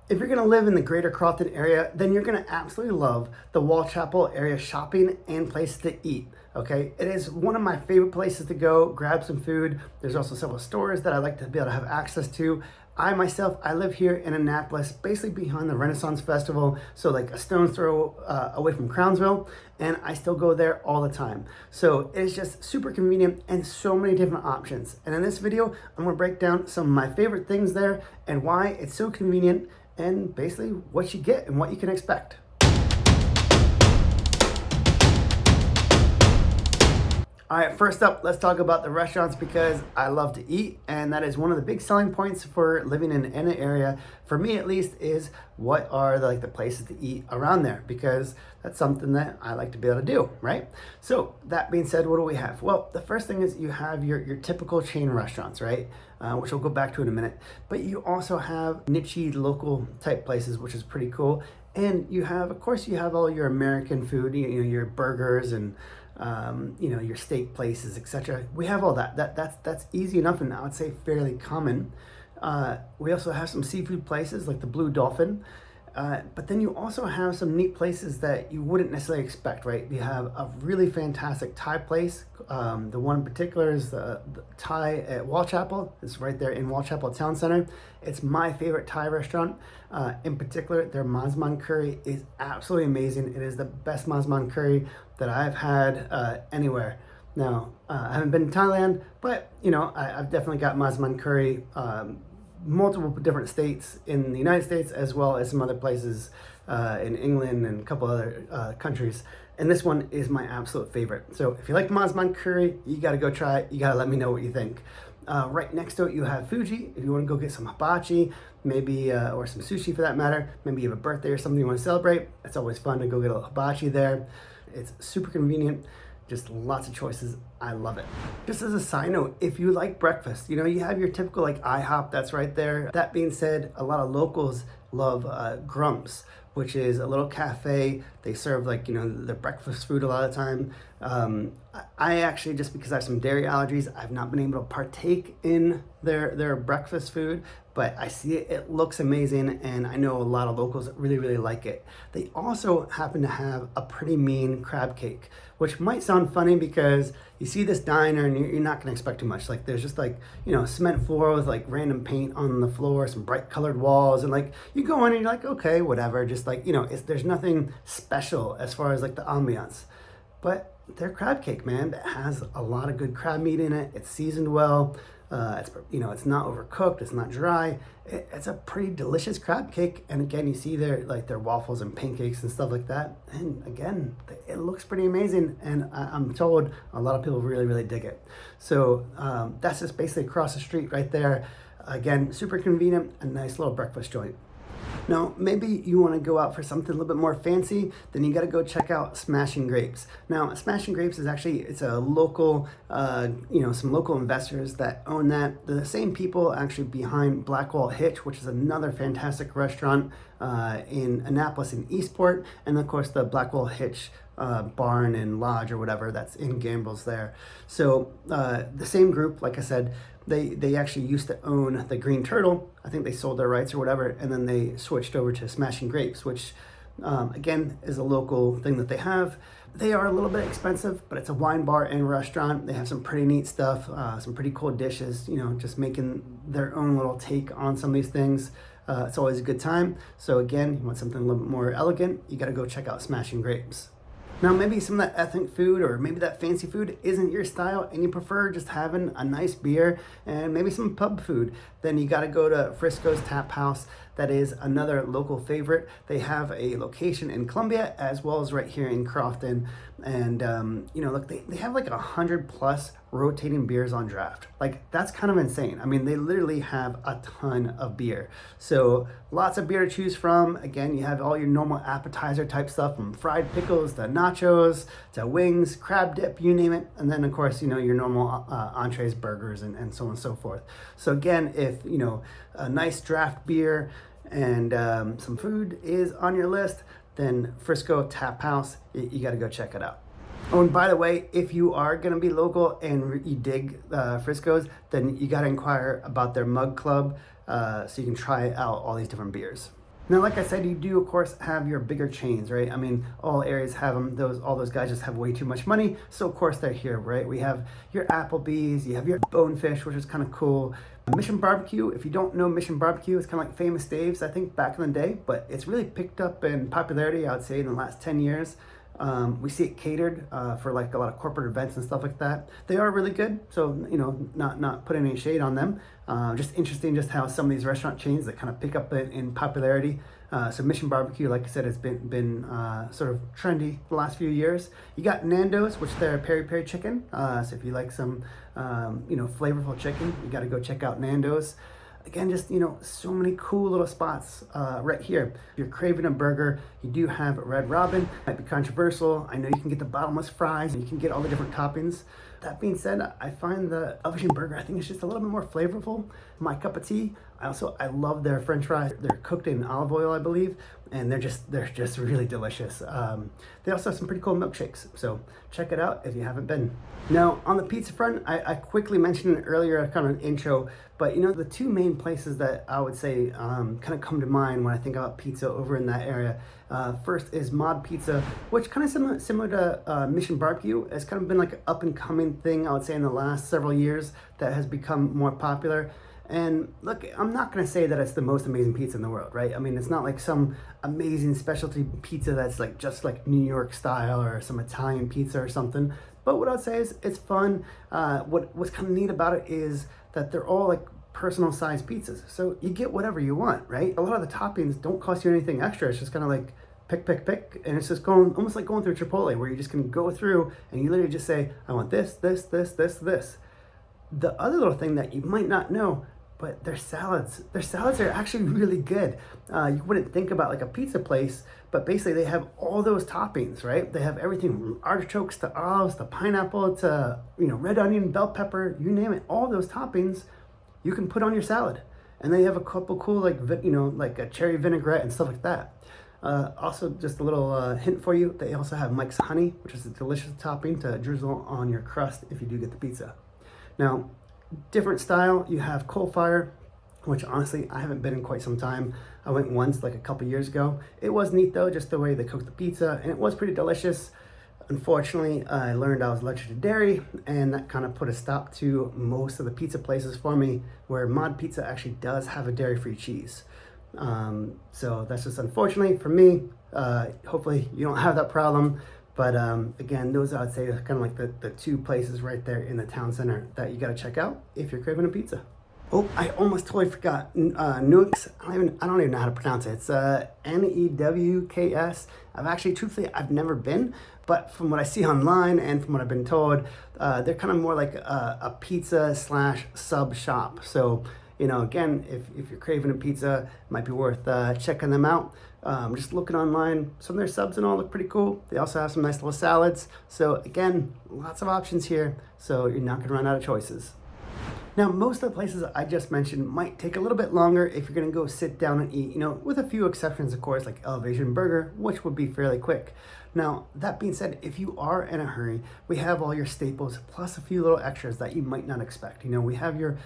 If you're gonna live in the greater Crofton area, then you're gonna absolutely love the Wall Chapel area shopping and places to eat. Okay, it is one of my favorite places to go grab some food. There's also several stores that I like to be able to have access to. I live here in Annapolis, basically behind the Renaissance Festival, so like a stone's throw away from Crownsville, and I still go there all the time. So it's just super convenient and so many different options. And in this video, I'm gonna break down some of my favorite things there and why it's so convenient and basically what you get and what you can expect. All right, first up, let's talk about the restaurants because I love to eat, and that is one of the big selling points for living in any area, for me at least, is what are the places to eat around there, because that's something that I like to be able to do, right? So that being said, what do we have? Well, the first thing is you have your typical chain restaurants, right? Which we'll go back to in a minute. But you also have niche local type places, which is pretty cool. And you have, of course, you have all your American food, your burgers and your steak places, etc. We have all that. That's easy enough, and I would say fairly common. We also have some seafood places like the Blue Dolphin, but then you also have some neat places that you wouldn't necessarily expect, right? You have a really fantastic Thai place. The one in particular is the Thai at Waugh Chapel. It's right there in Waugh Chapel Town Center. It's my favorite Thai restaurant. In particular, their masman curry is absolutely amazing. It is the best masman curry that I've had anywhere. Now, I haven't been to Thailand, but I've definitely got masman curry multiple different states in the United States, as well as some other places in England and a couple other countries. And this one is my absolute favorite. So if you like masman curry, you gotta go try it. You gotta let me know what you think. Right next to it, you have Fuji. If you wanna go get some hibachi, maybe, or some sushi for that matter, maybe you have a birthday or something you wanna celebrate, it's always fun to go get a hibachi there. It's super convenient. Just lots of choices. I love it. Just as a side note, if you like breakfast, you have your typical IHOP that's right there. That being said, a lot of locals love Grumps, which is a little cafe. They serve their breakfast food a lot of the time. I actually, just because I have some dairy allergies, I've not been able to partake in their breakfast food, but I see it, it looks amazing, and I know a lot of locals really, really like it. They also happen to have a pretty mean crab cake, which might sound funny because you see this diner and you're not gonna expect too much. There's just cement floor with random paint on the floor, some bright colored walls, and you go in and you're like, okay, whatever, just there's nothing special as far as the ambiance. But their crab cake, man, it has a lot of good crab meat in it. It's seasoned well. It's not overcooked. It's not dry. It's a pretty delicious crab cake. And again, you see their waffles and pancakes and stuff like that. And again, it looks pretty amazing. And I'm told a lot of people really, really dig it. So that's just basically across the street right there. Again, super convenient, a nice little breakfast joint. Now, maybe you want to go out for something a little bit more fancy, then you got to go check out Smashing Grapes. Now, Smashing Grapes is actually, it's a local, some local investors that own that. They're the same people actually behind Blackwall Hitch, which is another fantastic restaurant in Annapolis in Eastport, and of course the Blackwall Hitch barn and lodge or whatever that's in Gambrills there. So the same group, like I said, they actually used to own the Green Turtle. I think they sold their rights or whatever, and then they switched over to Smashing Grapes, which again is a local thing that they have. They are a little bit expensive, but it's a wine bar and restaurant. They have some pretty neat stuff, some pretty cool dishes, just making their own little take on some of these things. It's always a good time. So again, you want something a little bit more elegant, you got to go check out Smashing Grapes. Now, maybe some of that ethnic food or maybe that fancy food isn't your style and you prefer just having a nice beer and maybe some pub food, then you got to go to Frisco's Tap House. That is another local favorite. They have a location in Columbia as well as right here in Crofton. And, look, they have 100+ rotating beers on draft. That's kind of insane. I mean, they literally have a ton of beer. So lots of beer to choose from. Again, you have all your normal appetizer type stuff, from fried pickles to nachos to wings, crab dip, you name it. And then, of course, your normal entrees, burgers, and so on and so forth. So again, if, a nice draft beer and some food is on your list, then Frisco Tap House, you got to go check it out. Oh, and by the way, if you are going to be local and you dig Frisco's, then you got to inquire about their mug club so you can try out all these different beers. Now, like I said, you do of course have your bigger chains, right? I mean, all areas have them. All those guys just have way too much money, so of course they're here, right? We have your Applebee's, you have your Bonefish, which is kind of cool. Mission Barbecue. If you don't know Mission Barbecue, it's kind of like Famous Dave's, I think, back in the day, but it's really picked up in popularity, I would say, in the last 10 years. We see it catered for like a lot of corporate events and stuff like that. They are really good, so not putting any shade on them. Just interesting, just how some of these restaurant chains that kind of pick up in popularity. So Mission Barbecue, like I said, has been sort of trendy the last few years. You got Nando's, which they're peri peri chicken. So if you like some flavorful chicken, you got to go check out Nando's. Again, just, so many cool little spots right here. If you're craving a burger, you do have Red Robin. Might be controversial. I know you can get the bottomless fries and you can get all the different toppings. That being said, I find the Ocean Burger, I think it's just a little bit more flavorful. My cup of tea. I love their French fries. They're cooked in olive oil, I believe, and they're just really delicious. They also have some pretty cool milkshakes, so check it out if you haven't been. Now, on the pizza front, I quickly mentioned it earlier, kind of an intro, but the two main places that I would say kind of come to mind when I think about pizza over in that area. First is Mod Pizza, which kind of similar to Mission Barbecue. It's kind of been like an up and coming thing, I would say, in the last several years that has become more popular. And look, I'm not going to say that it's the most amazing pizza in the world, right? I mean, it's not like some amazing specialty pizza that's like just like New York style or some Italian pizza or something. But what I'd say is it's fun. What's kind of neat about it is that they're all like personal sized pizzas. So you get whatever you want, right? A lot of the toppings don't cost you anything extra. It's just kind of like pick. And it's just almost like going through Chipotle, where you just can go through and you literally just say, I want this. The other little thing that you might not know, but their salads are actually really good. You wouldn't think about like a pizza place, but basically they have all those toppings, right? They have everything from artichokes to olives to pineapple to red onion, bell pepper, you name it. All those toppings you can put on your salad, and they have a couple cool like a cherry vinaigrette and stuff like that. Also, just a little hint for you, they also have Mike's Honey, which is a delicious topping to drizzle on your crust if you do get the pizza. Now, different style, you have Coal Fire, which honestly I haven't been in quite some time. I went once like a couple years ago. It was neat though, just the way they cooked the pizza, and it was pretty delicious. Unfortunately, I learned I was allergic to dairy, and that kind of put a stop to most of the pizza places for me, where Mod Pizza actually does have a dairy-free cheese. So that's just unfortunately for me. Hopefully you don't have that problem. But again, those I would say are kind of like the two places right there in the town center that you got to check out if you're craving a pizza. Oh, I almost totally forgot. Newks. I don't even know how to pronounce it. It's Newks. Truthfully, I've never been, but from what I see online and from what I've been told, they're kind of more like a pizza / sub shop. So again, if you're craving a pizza, it might be worth checking them out. Just looking online, some of their subs and all look pretty cool. They also have some nice little salads. So again, lots of options here, so you're not gonna run out of choices. Now, most of the places I just mentioned might take a little bit longer if you're gonna go sit down and eat, with a few exceptions, of course, like Elevation Burger, which would be fairly quick. Now, that being said, if you are in a hurry, we have all your staples plus a few little extras that you might not expect. We have your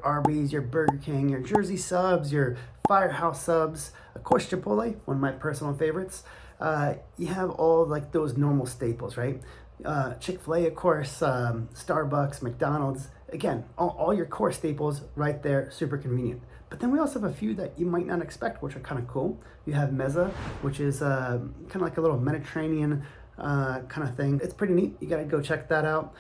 Arby's, your Burger King, your Jersey subs, your Firehouse subs, of course Chipotle, one of my personal favorites. You have all like those normal staples, right? Chick-fil-A, of course, Starbucks, McDonald's. Again, all your core staples right there, super convenient. But then we also have a few that you might not expect, which are kind of cool. You have Mezza, which is kind of like a little Mediterranean kind of thing. It's pretty neat. You got to go check that out.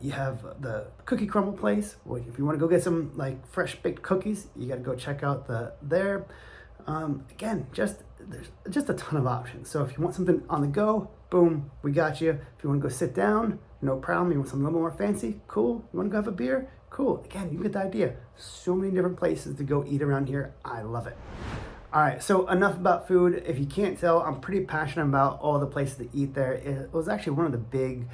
You have the cookie crumble place. If you want to go get some like fresh baked cookies, you got to go check out there. Again, there's just a ton of options. So if you want something on the go, boom, we got you. If you want to go sit down, no problem. You want something a little more fancy, cool. You want to go have a beer, cool. Again, you get the idea. So many different places to go eat around here. I love it. All right, so enough about food. If you can't tell, I'm pretty passionate about all the places to eat there. It was actually one of the big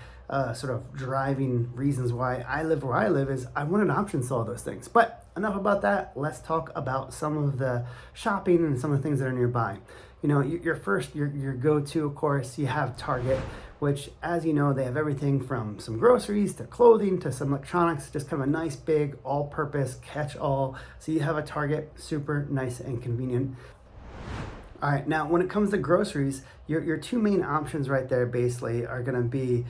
sort of driving reasons why I live where I live is I wanted options to all those things. But enough about that. Let's talk about some of the shopping and some of the things that are nearby. Your go-to, of course, you have Target, which, as you know, they have everything from some groceries to clothing to some electronics, just kind of a nice big all-purpose catch-all. So you have a Target, super nice and convenient. All right, now when it comes to groceries, your two main options right there basically are gonna be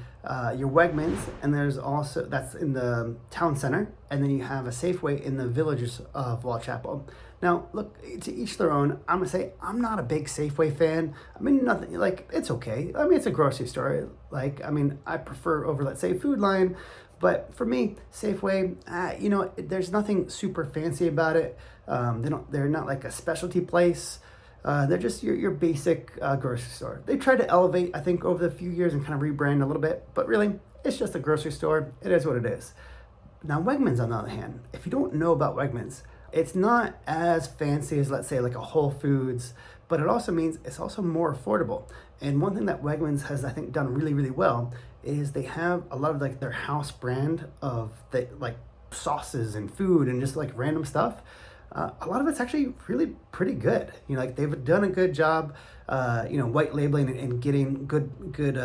your Wegmans, and there's also, that's in the town center, and then you have a Safeway in the villages of Walchapel. Now, look, to each their own. I'm gonna say I'm not a big Safeway fan. I mean, nothing, like, it's okay. I mean, it's a grocery store. Like, I mean, I prefer over, let's say, Food Line, but for me, Safeway, you know, there's nothing super fancy about it. They're not like a specialty place. They're just your basic grocery store. They tried to elevate, I think, over the few years and kind of rebrand a little bit, but really, it's just a grocery store. It is what it is. Now, Wegmans, on the other hand, if you don't know about Wegmans, it's not as fancy as, let's say, like a Whole Foods, but it also means it's also more affordable. And one thing that Wegmans has, I think, done really, really well is they have a lot of like their house brand of the, like, sauces and food and just like random stuff. A lot of it's actually really pretty good. You know, like, they've done a good job, you know, white labeling and getting good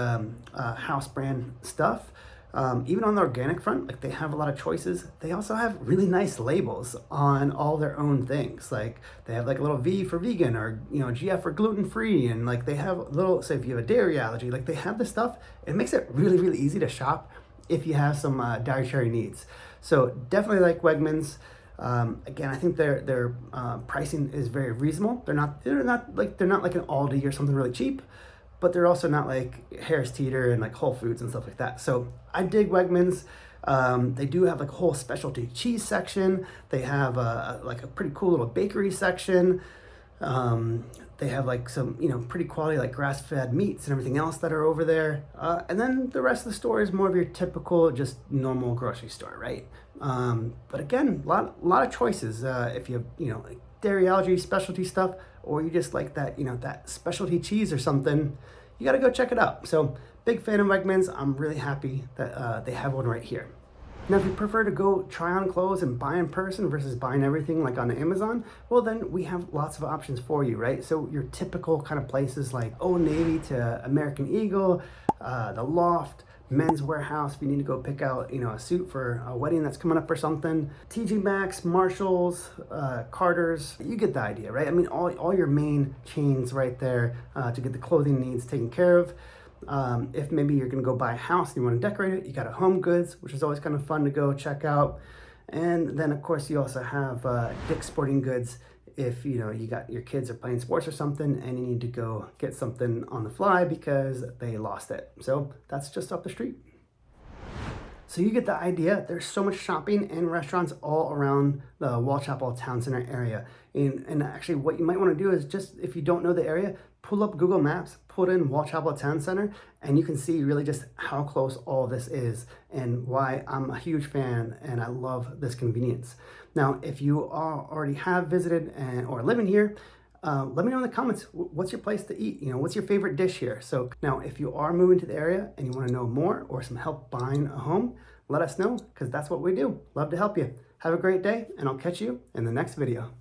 house brand stuff. Even on the organic front, like, they have a lot of choices. They also have really nice labels on all their own things. Like, they have like a little V for vegan, or, you know, GF for gluten free, and like they have a little, so if you have a dairy allergy, like, they have this stuff. It makes it really, really easy to shop if you have some dietary needs. So definitely like Wegmans. Again, I think their pricing is very reasonable. They're not like an Aldi or something really cheap, but they're also not like Harris Teeter and like Whole Foods and stuff like that. So I dig Wegmans. They do have like a whole specialty cheese section. They have like a pretty cool little bakery section. They have like some, you know, pretty quality like grass-fed meats and everything else that are over there. And then the rest of the store is more of your typical, just normal grocery store, right? But again, a lot of choices. If you have, you know, like dairy allergy specialty stuff, or you just like that, you know, that specialty cheese or something, you got to go check it out. So big fan of Wegmans. I'm really happy that they have one right here. Now, if you prefer to go try on clothes and buy in person versus buying everything like on Amazon, well, then we have lots of options for you, right? So your typical kind of places like Old Navy to American Eagle, the Loft, Men's Warehouse, if you need to go pick out, you know, a suit for a wedding that's coming up or something, TJ Maxx, Marshalls, Carter's, you get the idea, right? I mean, all your main chains right there to get the clothing needs taken care of. If maybe you're gonna go buy a house and you want to decorate it, you got a Home Goods, which is always kind of fun to go check out. And then of course you also have Dick's Sporting Goods if, you know, you got your kids are playing sports or something and you need to go get something on the fly because they lost it. So that's just up the street. So you get the idea. There's so much shopping and restaurants all around the Walchapel Town Center area. And actually what you might want to do is, just if you don't know the area, pull up Google Maps, put in Walchapel Town Center, and you can see really just how close all this is and why I'm a huge fan and I love this convenience. Now, if you already have visited or living here, let me know in the comments, what's your place to eat? You know, what's your favorite dish here? So now, if you are moving to the area and you want to know more or some help buying a home, let us know, because that's what we do. Love to help you. Have a great day, and I'll catch you in the next video.